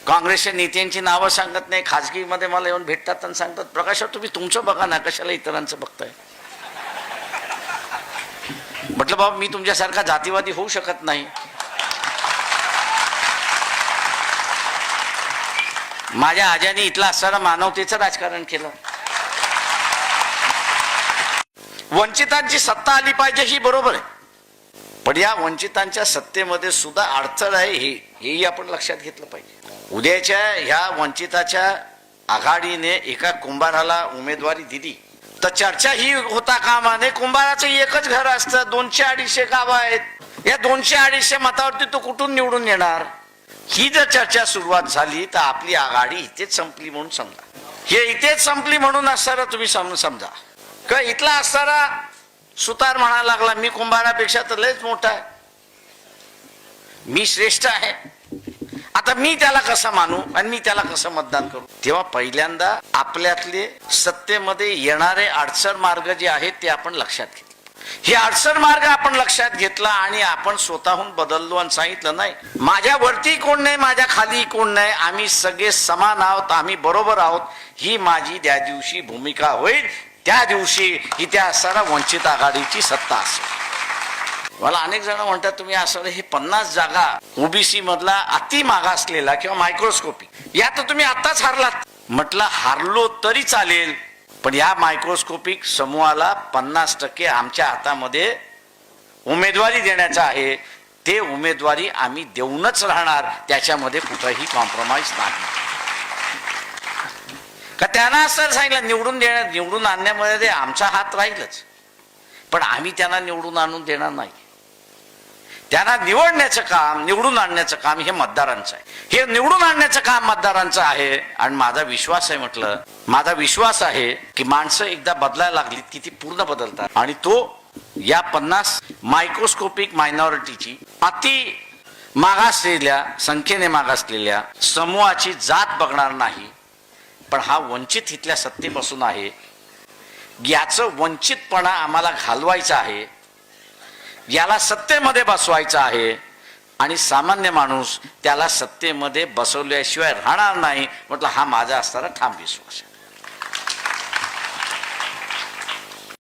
काँग्रेसच्या नेत्यांची नावं सांगत नाही, खाजगीमध्ये मला येऊन भेटतात आणि सांगतात प्रकाशराव तुम्ही तुमचं बघा ना, कशाला इतरांचं बघताय. म्हटलं बाबा मी तुमच्यासारखा जातीवादी होऊ शकत नाही. माझ्या आज्याने इथला असताना मानवतेचं राजकारण केलं. वंचितांची सत्ता आली पाहिजे ही बरोबर आहे, पण या वंचितांच्या सत्तेमध्ये सुद्धा अडचण आहे हेही आपण लक्षात घेतलं पाहिजे. उद्याच्या ह्या वंचिताच्या आघाडीने एका कुंभाराला उमेदवारी दिली तर चर्चा ही होता कामा नये. कुंभाराचं एकच घर असतं, 200-250 गाव आहेत, या 200-250 मतावरती तो कुठून निवडून येणार. ही जर चर्चा सुरुवात झाली तर आपली आघाडी इथेच संपली म्हणून समजा. हे इथेच संपली म्हणून असताना तुम्ही समजा का इथला असताना सुतार म्हणायला लागला मी कुंभारापेक्षा तर लयच मोठा आहे, मी श्रेष्ठ आहे. आता मी त्याला कसं मानू आणि मी त्याला कसं मतदान करू. तेव्हा पहिल्यांदा आपल्यातले सत्तेमध्ये येणारे अडसर मार्ग जे आहेत ते आपण लक्षात घेतले. हे अडसर मार्ग आपण लक्षात घेतला आणि आपण स्वतःहून बदललो आणि सांगितलं नाही माझ्या वरती कोण नाही, माझ्या खाली कोण नाही, आम्ही सगळे समान आहोत, आम्ही बरोबर आहोत. ही माझी त्या दिवशी भूमिका होईल, त्या दिवशी ही त्या असणारा वंचित आघाडीची सत्ता असेल. मला अनेक जण म्हणतात तुम्ही असं हे 50 जागा ओबीसी मधला अति मागासलेला किंवा मायक्रोस्कोपिक या तर तुम्ही आताच हारलात. म्हटलं हारलो तरी चालेल, पण या मायक्रोस्कोपिक समूहाला 50% आमच्या हातामध्ये उमेदवारी देण्याचा आहे. ते उमेदवारी आम्ही देऊनच राहणार, त्याच्यामध्ये कुठंही कॉम्प्रोमाइज नाही. का त्यांना असं सांगितलं निवडून आणण्यामध्ये आमचा हात राहीलच, पण आम्ही त्यांना निवडून आणून देणार नाही. त्यांना निवडण्याचं काम, निवडून आणण्याचं काम हे मतदारांचं आहे. हे निवडून आणण्याचं काम मतदारांचं आहे. आणि माझा विश्वास आहे, म्हटलं माझा विश्वास आहे की माणसं एकदा बदलायला लागलीत की ती पूर्ण बदलतात. आणि तो या 50 मायक्रोस्कोपिक मायनॉरिटीची अति मागासलेल्या संख्येने मागासलेल्या समूहाची जात बघणार नाही, पण हा वंचित इथल्या सत्तेपासून आहे. याचं वंचितपणा आम्हाला घालवायचा आहे, याला सत्तेमध्ये बसवायचं आहे आणि सामान्य माणूस त्याला सत्तेमध्ये बसवल्याशिवाय राहणार नाही. म्हटलं हा माझा असणारा ठाम विश्वास आहे.